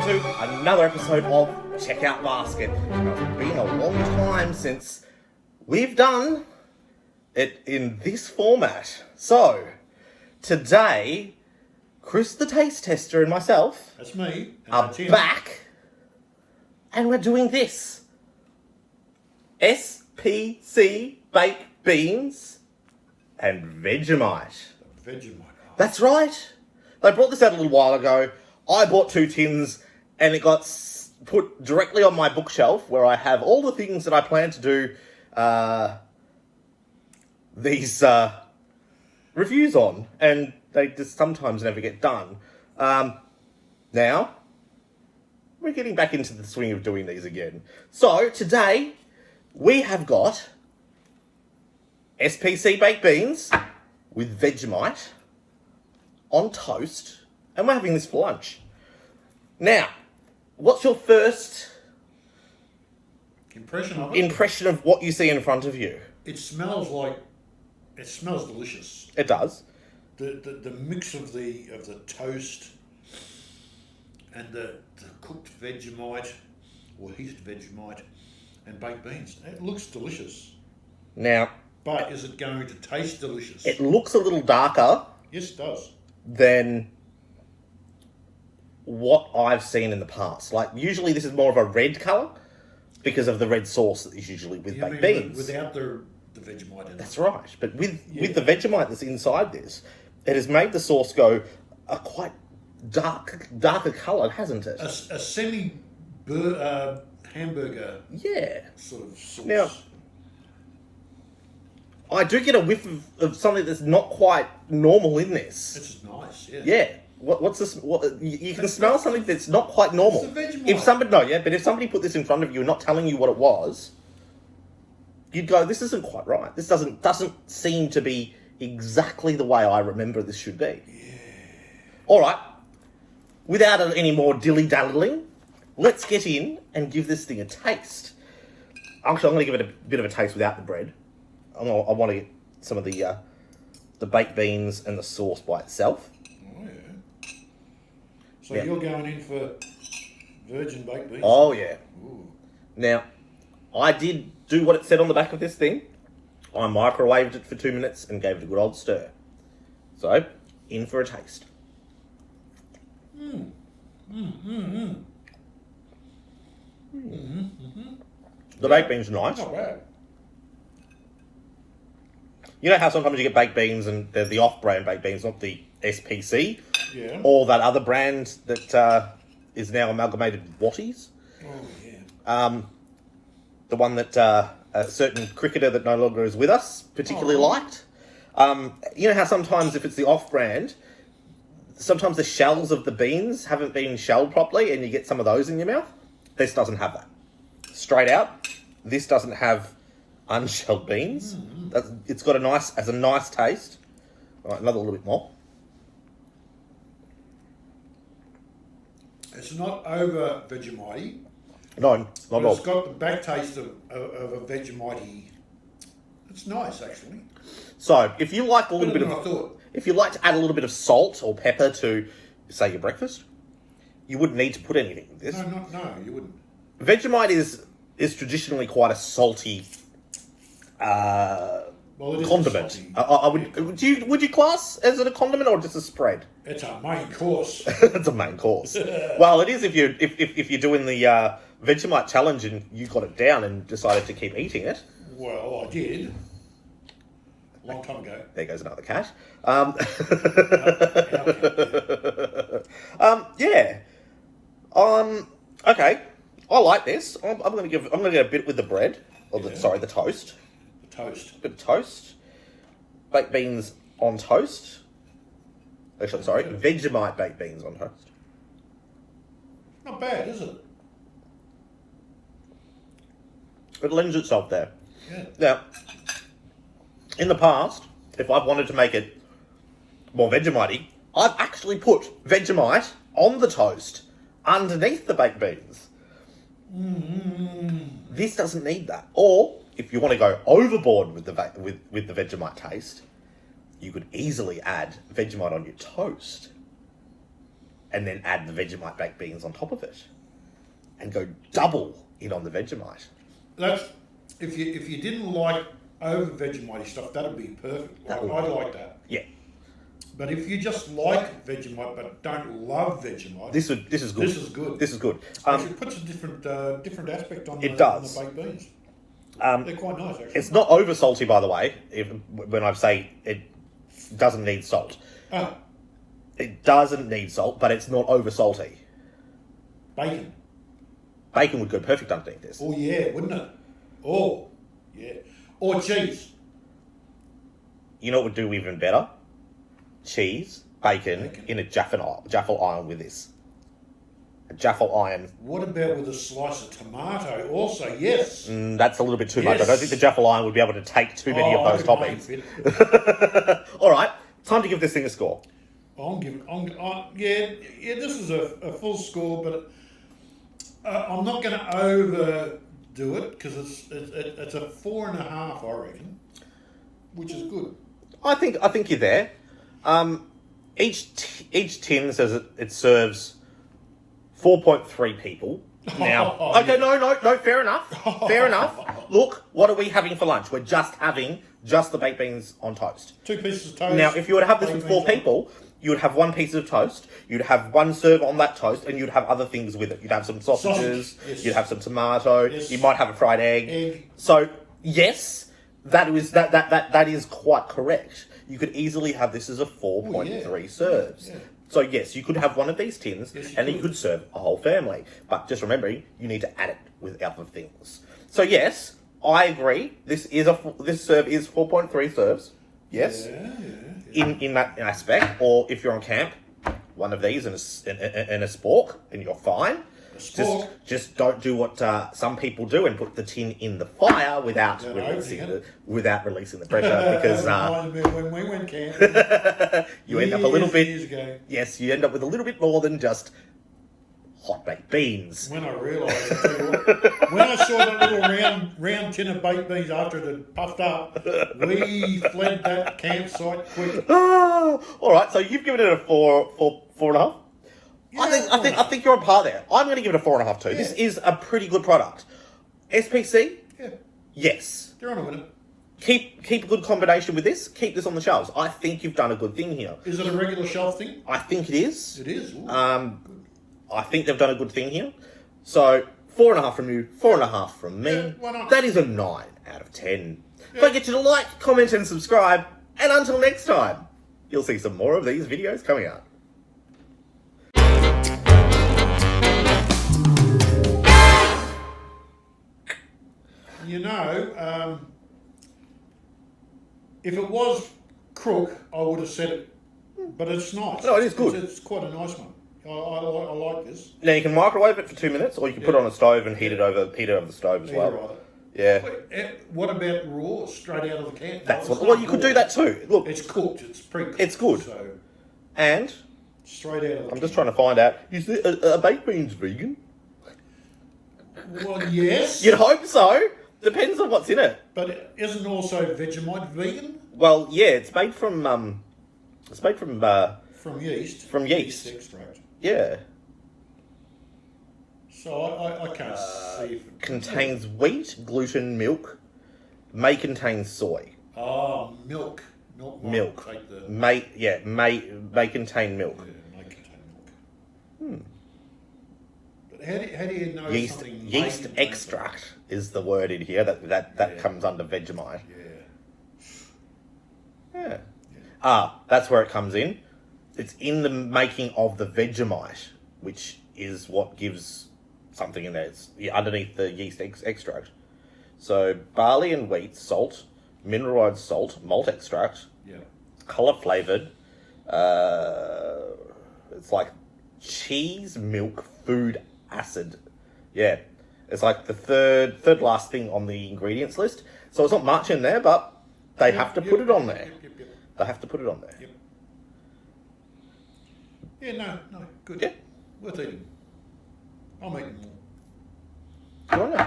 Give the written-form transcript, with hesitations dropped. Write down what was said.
to another episode of Checkout Basket. Now, it's been a long time since we've done it in this format. So, today, Chris the Taste Tester and myself That's me. are back, and we're doing this. SPC baked beans and Vegemite. Vegemite. That's right. They brought this out a little while ago. I bought 2 tins and it got put directly on my bookshelf where I have all the things that I plan to do these reviews on, and they just sometimes never get done. Now, we're getting back into the swing of doing these again. So, today, we have got SPC baked beans with Vegemite on toast, and we're having this for lunch. Now, what's your first impression of it? impression of what you see in front of you? It smells delicious. It does. The mix of the toast and the cooked Vegemite or heated Vegemite and baked beans. It looks delicious. Now, But is it going to taste delicious? it looks a little darker Yes, it does. than what I've seen in the past. Like, usually this is more of a red colour because of the red sauce that is usually with baked beans. Without the Vegemite in it. That's right. But with the Vegemite that's inside this, it has made the sauce go a quite darker colour, hasn't it? A semi hamburger Yeah. sort of sauce. Now, I do get a whiff of something that's not quite normal in this. This is nice, yeah. Yeah. What's this? You can smell something that's not quite normal. It's a Vegemite. But if somebody put this in front of you and not telling you what it was, you'd go, "This isn't quite right. This doesn't seem to be exactly the way I remember this should be." Yeah. All right. Without any more dilly-dallying, let's get in and give this thing a taste. Actually, I'm going to give it a bit of a taste without the bread. I want to get some of the baked beans and the sauce by itself. Oh, yeah. So Yeah. you're going in for virgin baked beans? Oh, yeah. Ooh. Now, I did do what it said on the back of this thing. I microwaved it for 2 minutes and gave it a good old stir. So, in for a taste. The baked beans are nice. Not bad. You know how sometimes you get baked beans and they're the off-brand baked beans, not the SPC? Yeah. Or that other brand that is now amalgamated with Watties. Oh, yeah. The one that a certain cricketer that no longer is with us particularly liked. You know how sometimes if it's the off-brand, sometimes the shells of the beans haven't been shelled properly and you get some of those in your mouth? This doesn't have that. Straight out, this doesn't have unshelled beans. It's got a nice taste. All right, another little bit more. It's not over Vegemite, No, not but at all. it's got the back taste of a Vegemite. It's nice, actually. So, if you like a little Better bit than I of, thought. if you like to add a little bit of salt or pepper to, say, your breakfast, you wouldn't need to put anything with this. No, you wouldn't. Vegemite is traditionally quite a salty Well, it is condiment. salty. I would you class as it a condiment or just a spread? It's a main course. It's a main course. Well, it is if you're doing the Vegemite challenge and you got it down and decided to keep eating it. Well, I did. A long time ago. There goes another cat. Yeah. Okay. I like this. I'm gonna get a bit with the bread. Or the toast. The toast. A bit of toast. Baked beans on toast. Actually, sorry, Vegemite baked beans on toast. Not bad, is it? It lends itself there. Yeah. Now, in the past, if I've wanted to make it more Vegemite-y, I've actually put Vegemite on the toast underneath the baked beans. This doesn't need that. Or, if you want to go overboard with the Vegemite taste, you could easily add Vegemite on your toast and then add the Vegemite baked beans on top of it, and go double in on the Vegemite. That's if you didn't like over Vegemite stuff, that'd be perfect. I'd like that. Yeah. But if you just like Vegemite but don't love Vegemite, This is good. This is good. This is good. It puts a different aspect on It the does. baked beans. They're quite nice, actually. It's not over salty, by the way. When I say it doesn't need salt, it doesn't need salt, but it's not over salty. Bacon. Bacon would go perfect underneath this. Oh yeah, wouldn't it? Oh yeah. Or cheese. You know what would do even better? Cheese, bacon. In a Jaffle iron with this. A Jaffle iron. What about with a slice of tomato? Also, yes. That's a little bit too much. I don't think the Jaffle iron would be able to take too many of those toppings. All right, time to give this thing a score. This is a full score, but I'm not going to overdo it because it's a 4.5, I reckon, which is good. I think you're there. Each tin says it serves 4.3 people. Now, okay, no, fair enough. Fair enough. Look, what are we having for lunch? We're just having the baked beans on toast. 2 pieces of toast. Now, if you were to have this with 4 people, you would have 1 piece of toast, you'd have 1 serve on that toast, and you'd have other things with it. You'd have some sausages, yes. You'd have some tomato, Yes. You might have a fried egg. So, yes, that is quite correct. You could easily have this as a 4.3 serves. Yeah. So yes, you could have one of these tins, and you could. could serve a whole family. But just remembering, you need to add it with other things. So yes, I agree. This serve is 4.3 serves. Yes, in that aspect. Or if you're on camp, one of these and a spork, and you're fine. Just don't do what some people do and put the tin in the fire without releasing the pressure, because when we went camping, you end up a little bit. Years ago. Yes, you end up with a little bit more than just hot baked beans. When I realised, when I saw that little round tin of baked beans after it had puffed up, we fled that campsite quick. All right, so you've given it a 4.5. I think you're on par there. I'm going to give it a 4.5 too. Yeah. This is a pretty good product. SPC? Yeah. Yes. They're on a winner. Keep a good combination with this. Keep this on the shelves. I think you've done a good thing here. Is it a regular shelf thing? I think it is. It is. Ooh, I think they've done a good thing here. So 4.5 from you, 4.5 from me. Yeah, why not? That is a 9 out of 10. Yeah. Don't forget you to like, comment, and subscribe. And until next time, you'll see some more of these videos coming out. You know, if it was crook, I would have said it, but it's nice. No, it is good. It's quite a nice one. I like this. Now you can microwave it for 2 minutes, or you can put it on a stove and heat it over the stove as well. Right. Yeah. Wait, what about raw, straight out of the can? That's what. Well, you could do that too. Look, it's cooked. It's pre-cooked. It's good. So and straight out of the I'm just trying to find out: is the baked beans vegan? Well, yes. You'd hope so. Depends on what's in it. But isn't also Vegemite vegan? Well, yeah, it's made from yeast. From yeast. Extract. Yeah. So I can't see if it contains wheat, gluten, milk. May contain soy. Oh, milk. Milk. Take the... May contain milk. Yeah, may contain milk. But how do you know something? Yeast extract is the word in here that comes under Vegemite. Yeah. That's where it comes in. It's in the making of the Vegemite, which is what gives something in there. It's underneath the yeast extract. So barley and wheat, salt, mineralized salt, malt extract, color flavored. It's like cheese, milk, food, acid. Yeah, it's like the third last thing on the ingredients list. So it's not much in there, but they have to put it on there. They have to put it on there. Yep. Yeah, no, good. Yeah. Worth eating. I'm eating more. Good on you.